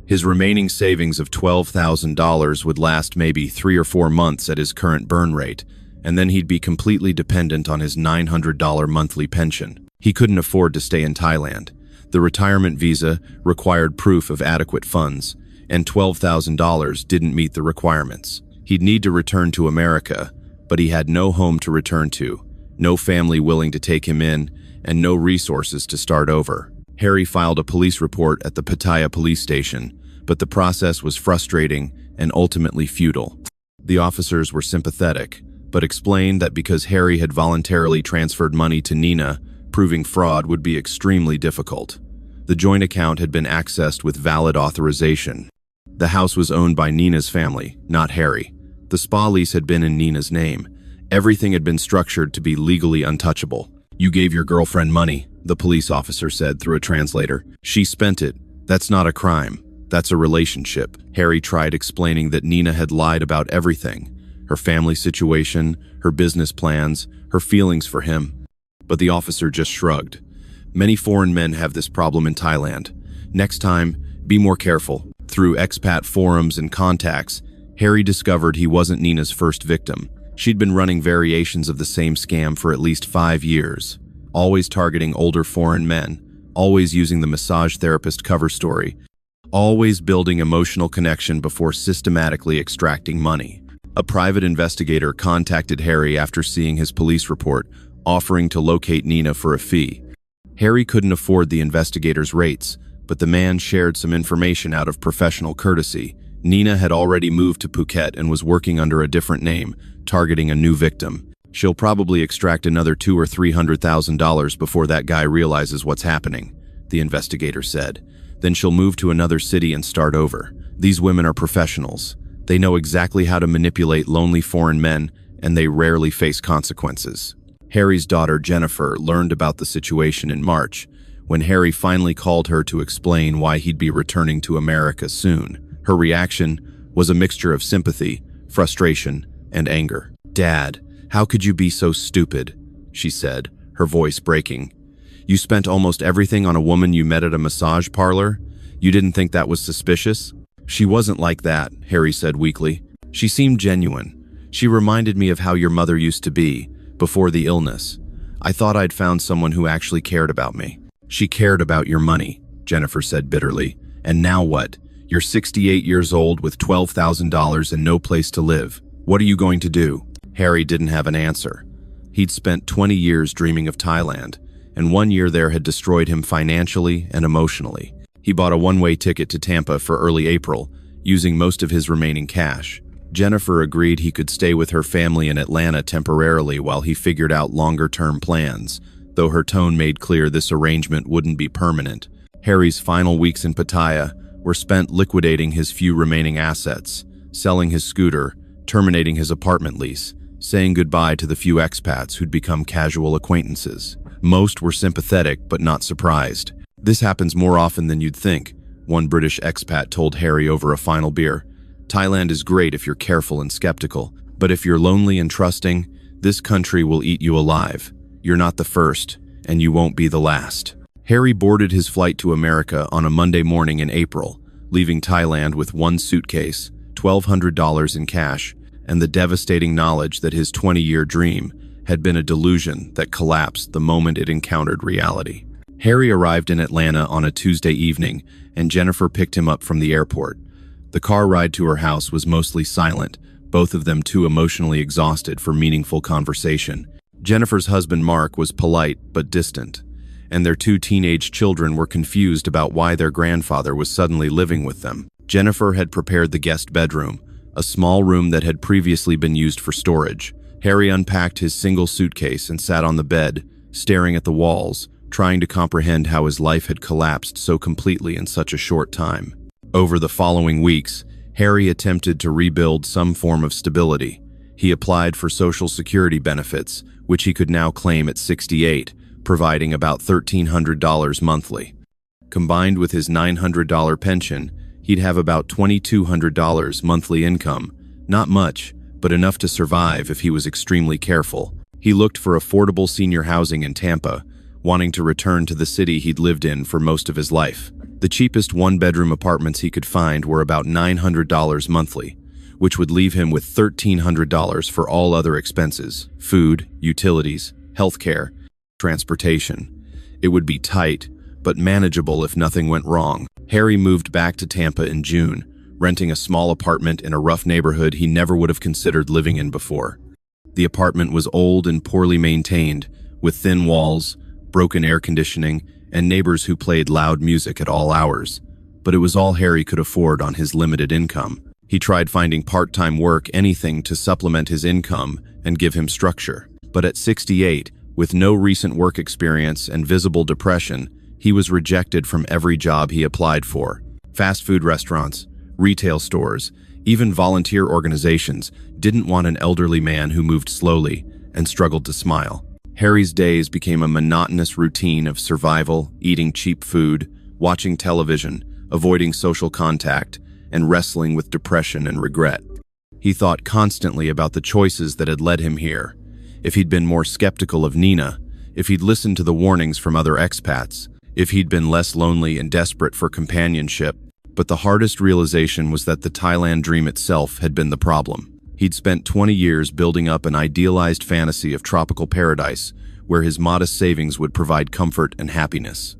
His remaining savings of $12,000 would last maybe 3 or 4 months at his current burn rate, and then he'd be completely dependent on his $900 monthly pension. He couldn't afford to stay in Thailand. The retirement visa required proof of adequate funds, and $12,000 didn't meet the requirements. He'd need to return to America, but he had no home to return to, no family willing to take him in, and no resources to start over. Harry filed a police report at the Pattaya police station, but the process was frustrating and ultimately futile. The officers were sympathetic, but explained that because Harry had voluntarily transferred money to Nina, proving fraud would be extremely difficult. The joint account had been accessed with valid authorization. The house was owned by Nina's family, not Harry. The spa lease had been in Nina's name. Everything had been structured to be legally untouchable. "You gave your girlfriend money," the police officer said through a translator. "She spent it. That's not a crime. That's a relationship." Harry tried explaining that Nina had lied about everything: her family situation, her business plans, her feelings for him. But the officer just shrugged. "Many foreign men have this problem in Thailand. Next time, be more careful." Through expat forums and contacts, Harry discovered he wasn't Nina's first victim. She'd been running variations of the same scam for at least 5 years, always targeting older foreign men, always using the massage therapist cover story, always building emotional connection before systematically extracting money. A private investigator contacted Harry after seeing his police report, offering to locate Nina for a fee. Harry couldn't afford the investigator's rates, but the man shared some information out of professional courtesy. Nina had already moved to Phuket and was working under a different name, targeting a new victim. "She'll probably extract another $200,000 or $300,000 before that guy realizes what's happening," the investigator said. "Then she'll move to another city and start over. These women are professionals. They know exactly how to manipulate lonely foreign men, and they rarely face consequences." Harry's daughter Jennifer learned about the situation in March, when Harry finally called her to explain why he'd be returning to America soon. Her reaction was a mixture of sympathy, frustration, and anger. "Dad, how could you be so stupid?" she said, her voice breaking. "You spent almost everything on a woman you met at a massage parlor? You didn't think that was suspicious?" "She wasn't like that," Harry said weakly. "She seemed genuine. She reminded me of how your mother used to be, before the illness. I thought I'd found someone who actually cared about me." "She cared about your money," Jennifer said bitterly. "And now what? You're 68 years old with $12,000 and no place to live. What are you going to do?" Harry didn't have an answer. He'd spent 20 years dreaming of Thailand, and 1 year there had destroyed him financially and emotionally. He bought a one-way ticket to Tampa for early April, using most of his remaining cash. Jennifer agreed he could stay with her family in Atlanta temporarily while he figured out longer-term plans, though her tone made clear this arrangement wouldn't be permanent. Harry's final weeks in Pattaya were spent liquidating his few remaining assets, selling his scooter, terminating his apartment lease, saying goodbye to the few expats who'd become casual acquaintances. Most were sympathetic but not surprised. "This happens more often than you'd think," one British expat told Harry over a final beer. "Thailand is great if you're careful and skeptical, but if you're lonely and trusting, this country will eat you alive. You're not the first, and you won't be the last." Harry boarded his flight to America on a Monday morning in April, leaving Thailand with one suitcase, $1,200 in cash, and the devastating knowledge that his 20-year dream had been a delusion that collapsed the moment it encountered reality. Harry arrived in Atlanta on a Tuesday evening, and Jennifer picked him up from the airport. The car ride to her house was mostly silent, both of them too emotionally exhausted for meaningful conversation. Jennifer's husband Mark was polite but distant, and their two teenage children were confused about why their grandfather was suddenly living with them. Jennifer had prepared the guest bedroom, a small room that had previously been used for storage. Harry unpacked his single suitcase and sat on the bed, staring at the walls, trying to comprehend how his life had collapsed so completely in such a short time. Over the following weeks, Harry attempted to rebuild some form of stability. He applied for Social Security benefits, which he could now claim at 68, providing about $1,300 monthly. Combined with his $900 pension, he'd have about $2,200 monthly income. Not much, but enough to survive if he was extremely careful. He looked for affordable senior housing in Tampa, wanting to return to the city he'd lived in for most of his life. The cheapest one-bedroom apartments he could find were about $900 monthly, which would leave him with $1,300 for all other expenses: food, utilities, healthcare, transportation. It would be tight, but manageable if nothing went wrong. Harry moved back to Tampa in June, renting a small apartment in a rough neighborhood he never would have considered living in before. The apartment was old and poorly maintained, with thin walls, broken air conditioning, and neighbors who played loud music at all hours. But it was all Harry could afford on his limited income. He tried finding part-time work, anything to supplement his income and give him structure. But at 68, with no recent work experience and visible depression, he was rejected from every job he applied for. Fast food restaurants, retail stores, even volunteer organizations didn't want an elderly man who moved slowly and struggled to smile. Harry's days became a monotonous routine of survival, eating cheap food, watching television, avoiding social contact, and wrestling with depression and regret. He thought constantly about the choices that had led him here. If he'd been more skeptical of Nina, if he'd listened to the warnings from other expats, if he'd been less lonely and desperate for companionship. But the hardest realization was that the Thailand dream itself had been the problem. He'd spent 20 years building up an idealized fantasy of tropical paradise where his modest savings would provide comfort and happiness.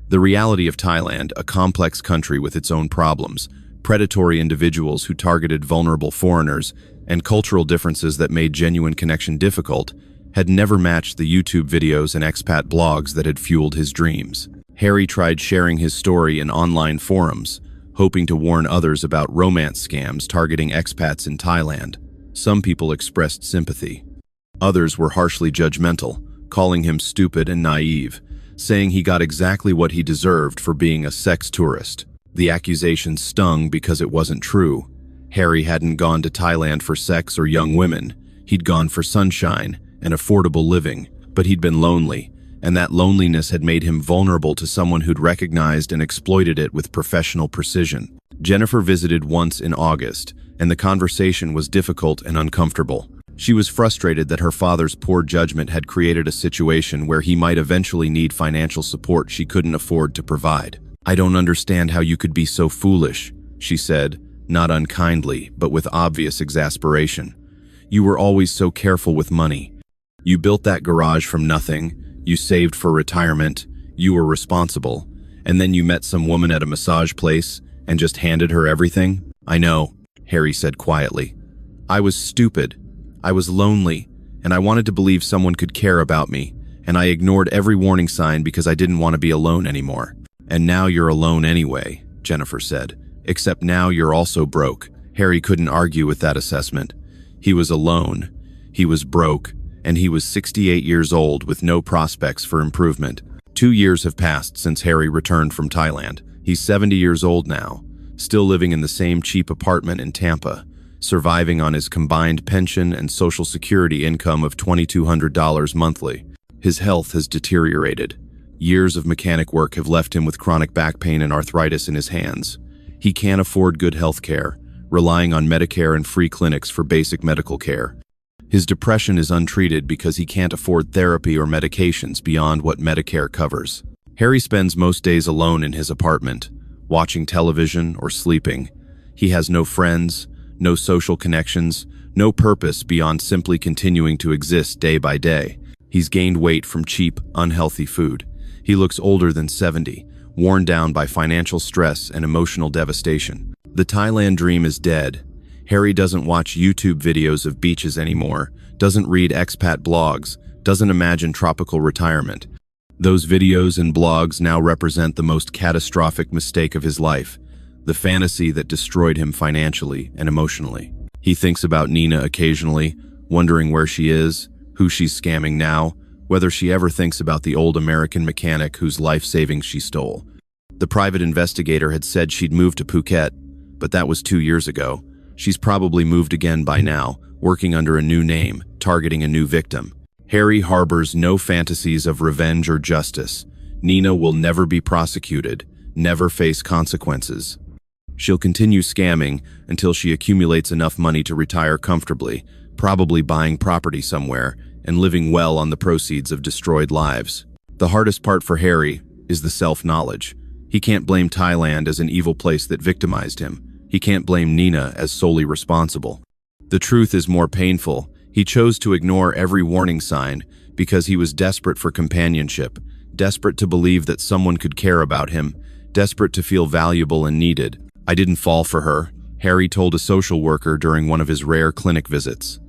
The reality of Thailand, a complex country with its own problems, predatory individuals who targeted vulnerable foreigners, and cultural differences that made genuine connection difficult, had never matched the YouTube videos and expat blogs that had fueled his dreams. Harry tried sharing his story in online forums, hoping to warn others about romance scams targeting expats in Thailand. Some people expressed sympathy. Others were harshly judgmental, calling him stupid and naive, saying he got exactly what he deserved for being a sex tourist. The accusations stung because it wasn't true. Harry hadn't gone to Thailand for sex or young women. He'd gone for sunshine and affordable living, but he'd been lonely, and that loneliness had made him vulnerable to someone who'd recognized and exploited it with professional precision. Jennifer visited once in August, and the conversation was difficult and uncomfortable. She was frustrated that her father's poor judgment had created a situation where he might eventually need financial support she couldn't afford to provide. "I don't understand how you could be so foolish," she said, not unkindly, but with obvious exasperation. "You were always so careful with money. You built that garage from nothing, you saved for retirement, you were responsible, and then you met some woman at a massage place and just handed her everything." "I know," Harry said quietly. "I was stupid. I was lonely, and I wanted to believe someone could care about me, and I ignored every warning sign because I didn't want to be alone anymore." "And now you're alone anyway," Jennifer said. "Except now you're also broke." Harry couldn't argue with that assessment. He was alone, he was broke, and he was 68 years old with no prospects for improvement. 2 years have passed since Harry returned from Thailand. He's 70 years old now, still living in the same cheap apartment in Tampa, surviving on his combined pension and Social Security income of $2,200 monthly. His health has deteriorated. Years of mechanic work have left him with chronic back pain and arthritis in his hands. He can't afford good health care, relying on Medicare and free clinics for basic medical care. His depression is untreated because he can't afford therapy or medications beyond what Medicare covers. Harry spends most days alone in his apartment, watching television or sleeping. He has no friends, no social connections, no purpose beyond simply continuing to exist day by day. He's gained weight from cheap, unhealthy food. He looks older than 70, worn down by financial stress and emotional devastation. The Thailand dream is dead. Harry doesn't watch YouTube videos of beaches anymore, doesn't read expat blogs, doesn't imagine tropical retirement. Those videos and blogs now represent the most catastrophic mistake of his life, the fantasy that destroyed him financially and emotionally. He thinks about Nina occasionally, wondering where she is, who she's scamming now, whether she ever thinks about the old American mechanic whose life savings she stole. The private investigator had said she'd moved to Phuket, but that was 2 years ago. She's probably moved again by now, working under a new name, targeting a new victim. Harry harbors no fantasies of revenge or justice. Nina will never be prosecuted, never face consequences. She'll continue scamming until she accumulates enough money to retire comfortably, probably buying property somewhere and living well on the proceeds of destroyed lives. The hardest part for Harry is the self-knowledge. He can't blame Thailand as an evil place that victimized him. He can't blame Nina as solely responsible. The truth is more painful. He chose to ignore every warning sign because he was desperate for companionship, desperate to believe that someone could care about him, desperate to feel valuable and needed. "I didn't fall for her," Harry told a social worker during one of his rare clinic visits.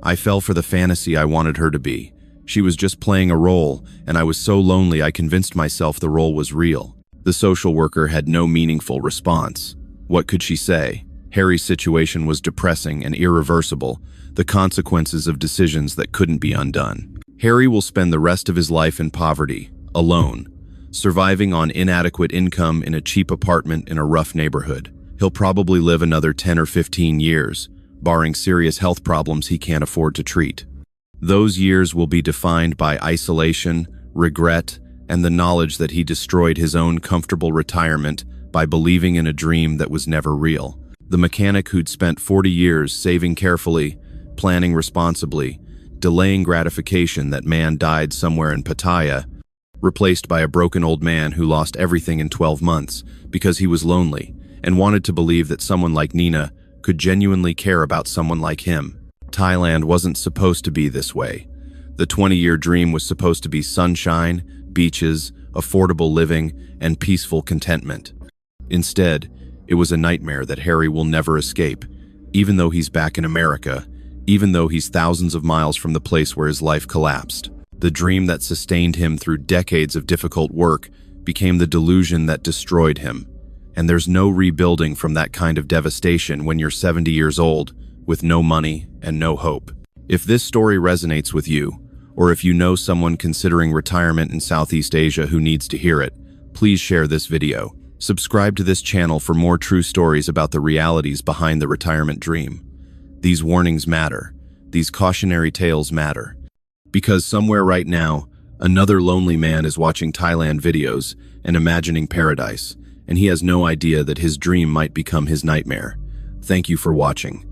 "I fell for the fantasy I wanted her to be. She was just playing a role, and I was so lonely I convinced myself the role was real." The social worker had no meaningful response. What could she say? Harry's situation was depressing and irreversible, the consequences of decisions that couldn't be undone. Harry will spend the rest of his life in poverty, alone, surviving on inadequate income in a cheap apartment in a rough neighborhood. He'll probably live another 10 or 15 years, barring serious health problems he can't afford to treat. Those years will be defined by isolation, regret, and the knowledge that he destroyed his own comfortable retirement by believing in a dream that was never real. The mechanic who'd spent 40 years saving carefully, planning responsibly, delaying gratification, that man died somewhere in Pattaya, replaced by a broken old man who lost everything in 12 months because he was lonely and wanted to believe that someone like Nina could genuinely care about someone like him. Thailand wasn't supposed to be this way. The 20-year dream was supposed to be sunshine, beaches, affordable living, and peaceful contentment. Instead, it was a nightmare that Harry will never escape, even though he's back in America, even though he's thousands of miles from the place where his life collapsed. The dream that sustained him through decades of difficult work became the delusion that destroyed him. And there's no rebuilding from that kind of devastation when you're 70 years old, with no money and no hope. If this story resonates with you, or if you know someone considering retirement in Southeast Asia who needs to hear it, please share this video. Subscribe to this channel for more true stories about the realities behind the retirement dream. These warnings matter. These cautionary tales matter. Because somewhere right now, another lonely man is watching Thailand videos and imagining paradise, and he has no idea that his dream might become his nightmare. Thank you for watching.